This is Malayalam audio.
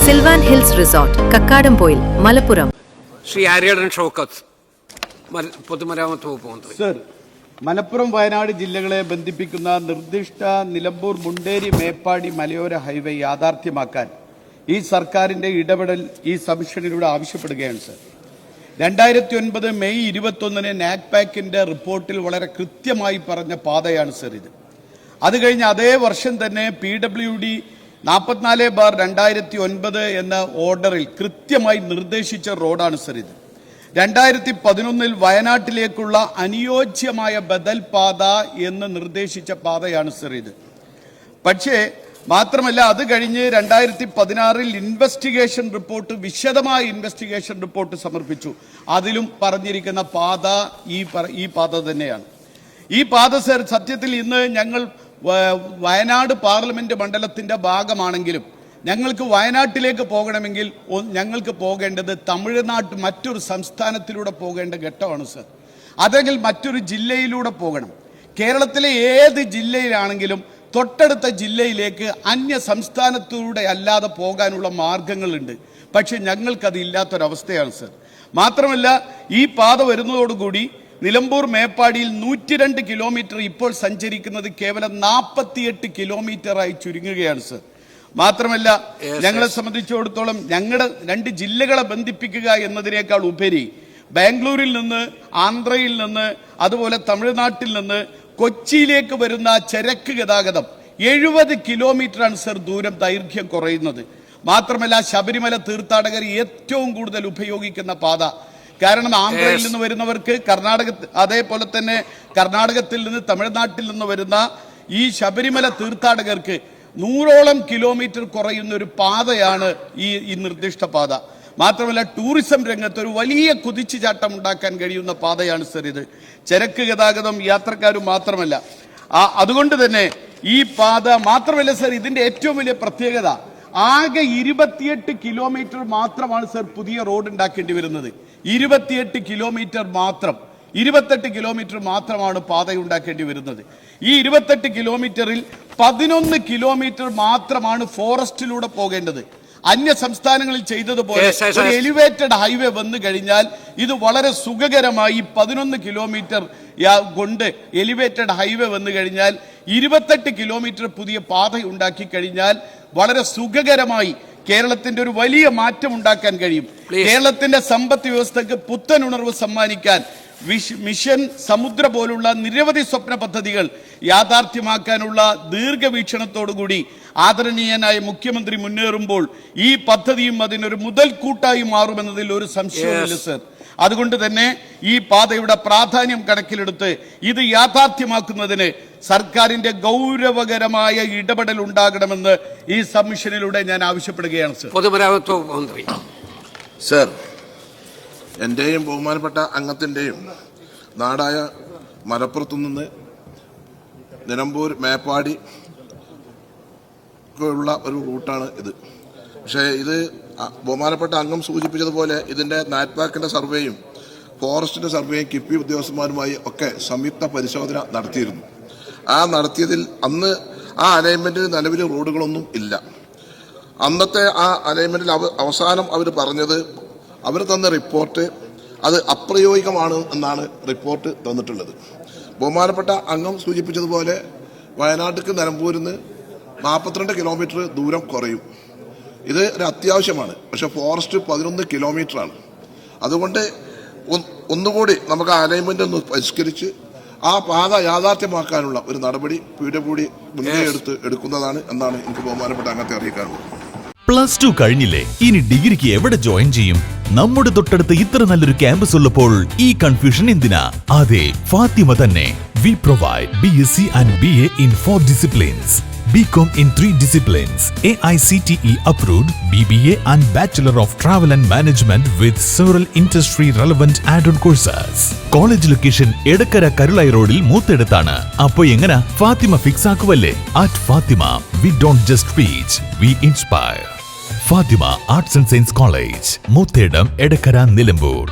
Silvan hills resort Kakkadampoyil Malappuram. Shri Aryadan Shoukath, പൊതുമരാമത്ത് വകുപ്പ് മന്ത്രി. സർ, മലപ്പുറം വയനാട് ജില്ലകളെ ബന്ധിപ്പിക്കുന്ന നിർദ്ദിഷ്ട നിലമ്പൂർ മുണ്ടേരി മേപ്പാടി മലയോര ഹൈവേ യാഥാർത്ഥ്യമാക്കാൻ ഈ സർക്കാരിന്റെ ഇടപെടൽ ഈ സബ്മിഷനിലൂടെ ആവശ്യപ്പെടുകയാണ്. സർ, 2009 മെയ് 21 നാഗ്പാക്കിന്റെ റിപ്പോർട്ടിൽ വളരെ കൃത്യമായി പറഞ്ഞ പാതയാണ് സർ ഇത്. അത് കഴിഞ്ഞ് അതേ വർഷം തന്നെ PWD 44/2009 എന്ന ഓർഡറിൽ കൃത്യമായി നിർദ്ദേശിച്ച റോഡാണ് സർ ഇത്. 2011 വയനാട്ടിലേക്കുള്ള അനുയോജ്യമായ ബദൽ പാത എന്ന് നിർദ്ദേശിച്ച പാതയാണ് സർ ഇത്. പക്ഷേ മാത്രമല്ല, അത് കഴിഞ്ഞ് 2016 ഇൻവെസ്റ്റിഗേഷൻ റിപ്പോർട്ട്, വിശദമായ ഇൻവെസ്റ്റിഗേഷൻ റിപ്പോർട്ട് സമർപ്പിച്ചു. അതിലും പറഞ്ഞിരിക്കുന്ന പാത ഈ പാത തന്നെയാണ്. ഈ പാത സർ, സത്യത്തിൽ ഇന്ന് ഞങ്ങൾ വയനാട് പാർലമെന്റ് മണ്ഡലത്തിന്റെ ഭാഗമാണെങ്കിലും ഞങ്ങൾക്ക് വയനാട്ടിലേക്ക് പോകണമെങ്കിൽ ഞങ്ങൾക്ക് പോകേണ്ടത് തമിഴ്നാട്ട് മറ്റൊരു സംസ്ഥാനത്തിലൂടെ പോകേണ്ട ഘട്ടമാണ് സർ. അതെങ്കിൽ മറ്റൊരു ജില്ലയിലൂടെ പോകണം. കേരളത്തിലെ ഏത് ജില്ലയിലാണെങ്കിലും തൊട്ടടുത്ത ജില്ലയിലേക്ക് അന്യ സംസ്ഥാനത്തിലൂടെ അല്ലാതെ പോകാനുള്ള മാർഗങ്ങളുണ്ട്. പക്ഷെ ഞങ്ങൾക്കത് ഇല്ലാത്തൊരവസ്ഥയാണ് സർ. മാത്രമല്ല, ഈ പാത വരുന്നതോടുകൂടി നിലമ്പൂർ മേപ്പാടിയിൽ 102 കിലോമീറ്റർ ഇപ്പോൾ സഞ്ചരിക്കുന്നത് കേവലം 48 കിലോമീറ്ററായി ചുരുങ്ങുകയാണ് സർ. മാത്രമല്ല, ഞങ്ങളെ സംബന്ധിച്ചിടത്തോളം ഞങ്ങളുടെ 2 ജില്ലകളെ ബന്ധിപ്പിക്കുക എന്നതിനേക്കാൾ ഉപരി ബാംഗ്ലൂരിൽ നിന്ന്, ആന്ധ്രയിൽ നിന്ന്, അതുപോലെ തമിഴ്നാട്ടിൽ നിന്ന് കൊച്ചിയിലേക്ക് വരുന്ന ചരക്ക് ഗതാഗതം 70 കിലോമീറ്ററാണ് സർ ദൈർഘ്യം കുറയുന്നത്. മാത്രമല്ല, ശബരിമല തീർത്ഥാടകർ ഏറ്റവും കൂടുതൽ ഉപയോഗിക്കുന്ന പാത. കാരണം ആന്ധ്രയിൽ നിന്ന് വരുന്നവർക്ക് അതേപോലെ തന്നെ കർണാടകത്തിൽ നിന്ന്, തമിഴ്നാട്ടിൽ നിന്ന് വരുന്ന ഈ ശബരിമല തീർത്ഥാടകർക്ക് 100ഓളം കിലോമീറ്റർ കുറയുന്ന ഒരു പാതയാണ് ഈ നിർദ്ദിഷ്ട പാത. മാത്രമല്ല, ടൂറിസം രംഗത്ത് ഒരു വലിയ കുതിച്ചുചാട്ടം ഉണ്ടാക്കാൻ കഴിയുന്ന പാതയാണ് സർ ഇത്. ചരക്ക് ഗതാഗതം, യാത്രക്കാരും മാത്രമല്ല. അതുകൊണ്ട് തന്നെ ഈ പാത മാത്രമല്ല സർ, ഇതിന്റെ ഏറ്റവും വലിയ പ്രത്യേകത ആകെ 28 കിലോമീറ്റർ മാത്രമാണ് സർ പുതിയ റോഡ് ഉണ്ടാക്കേണ്ടി വരുന്നത്. 28 കിലോമീറ്റർ മാത്രം, 28 കിലോമീറ്റർ മാത്രമാണ് പാത ഉണ്ടാക്കേണ്ടി വരുന്നത്. ഈ 28 കിലോമീറ്ററിൽ 11 കിലോമീറ്റർ മാത്രമാണ് ഫോറസ്റ്റിലൂടെ പോകേണ്ടത്. അന്യ സംസ്ഥാനങ്ങളിൽ ചെയ്തതുപോലെ ഒരു എലിവേറ്റഡ് ഹൈവേ വന്നു കഴിഞ്ഞാൽ ഇത് വളരെ സുഖകരമായി 11 കിലോമീറ്റർ കൊണ്ട് എലിവേറ്റഡ് ഹൈവേ വന്നു കഴിഞ്ഞാൽ 28 കിലോമീറ്റർ പുതിയ പാത ഉണ്ടാക്കി കഴിഞ്ഞാൽ വളരെ സുഖകരമായി കേരളത്തിന്റെ ഒരു വലിയ മാറ്റം ഉണ്ടാക്കാൻ കഴിയും. കേരളത്തിന്റെ സമ്പദ് വ്യവസ്ഥക്ക് പുത്തൻ ഉണർവ് സമ്മാനിക്കാൻ മിഷൻ സമുദ്ര പോലുള്ള നിരവധി സ്വപ്ന പദ്ധതികൾ യാഥാർത്ഥ്യമാക്കാനുള്ള ദീർഘവീക്ഷണത്തോടുകൂടി ആദരണീയനായ മുഖ്യമന്ത്രി മുന്നേറുമ്പോൾ ഈ പദ്ധതിയും അതിനൊരു മുതൽക്കൂട്ടായി മാറുമെന്നതിൽ ഒരു സംശയവുമില്ല സർ. അതുകൊണ്ട് തന്നെ ഈ പാതയുടെ പ്രാധാന്യം കണക്കിലെടുത്ത് ഇത് യാഥാർത്ഥ്യമാക്കുന്നതിന് സർക്കാരിന്റെ ഗൗരവകരമായ ഇടപെടൽ ഉണ്ടാകണമെന്ന് ഈ സബ്മിഷനിലൂടെ ഞാൻ ആവശ്യപ്പെടുകയാണ് സർ. പൊതുമരാമത്ത് മന്ത്രി. സർ, എന്റെയും ബഹുമാനപ്പെട്ട അംഗത്തിന്റെയും നാടായ മലപ്പുറത്തു നിന്ന് നിലമ്പൂർ മേപ്പാടി ഉള്ള ഒരു റൂട്ടാണ് ഇത്. പക്ഷേ ഇത് ബഹുമാനപ്പെട്ട അംഗം സൂചിപ്പിച്ചതുപോലെ ഇതിന്റെ നാറ്റ്പാക്കിന്റെ സർവേയും ഫോറസ്റ്റിന്റെ സർവേയും കിഫ്ബി ഉദ്യോഗസ്ഥന്മാരുമായി ഒക്കെ സംയുക്ത പരിശോധന നടത്തിയിരുന്നു. നടത്തിയതിൽ അന്ന് അലൈൻമെന്റിൽ നിലവിൽ റോഡുകളൊന്നും ഇല്ല. അന്നത്തെ അലൈൻമെന്റിൽ അവസാനം അവർ പറഞ്ഞത്, അവർ തന്ന റിപ്പോർട്ട് അത് അപ്രയോഗികമാണ് എന്നാണ് റിപ്പോർട്ട് തന്നിട്ടുള്ളത്. ബഹുമാനപ്പെട്ട അംഗം സൂചിപ്പിച്ചതുപോലെ വയനാട്ടിലേക്ക് നിലമ്പൂരിൽ നിന്ന് 42 കിലോമീറ്റർ ദൂരം കുറയും. ഇത് ഒരു അത്യാവശ്യമാണ്. പക്ഷെ ഫോറസ്റ്റ് 11 കിലോമീറ്ററാണ്. അതുകൊണ്ട് ഒന്നുകൂടി നമുക്ക് അലൈൻമെന്റ് ഒന്ന് പരിഷ്കരിച്ച് പാത യാഥാർത്ഥ്യമാക്കാനുള്ള ഒരു നടപടി PWD മുൻകൈ എടുക്കുന്നതാണ് എന്നാണ് എനിക്ക് ബഹുമാനപ്പെട്ട അംഗത്തെ അറിയിക്കാറുള്ളത്. +2 കഴിഞ്ഞില്ലേ, ഇനി ഡിഗ്രിക്ക് എവിടെ ജോയിൻ ചെയ്യും? നമ്മുടെ തൊട്ടടുത്ത് ഇത്ര നല്ലൊരു ക്യാമ്പസ് ഉള്ളപ്പോൾ ഈ കൺഫ്യൂഷൻ എന്തിനാ? അതെ, ഫാത്തിമ തന്നെ. We provide BSc and BA in 4 disciplines. BCom in 3 disciplines, AICTE approved, BBA and Bachelor of Travel and Management with several industry relevant add-on courses. College location Edakkara Karulai റോഡിൽ മൂത്തെടുത്താണ്. അപ്പോ എങ്ങനെ ഫാത്തിമ ഫിക്സ് ആക്കുവല്ലേ? At Fatima, we don't just teach, we inspire. Fatima Arts and Science College, Moothedam, Edakkara, Nilambur.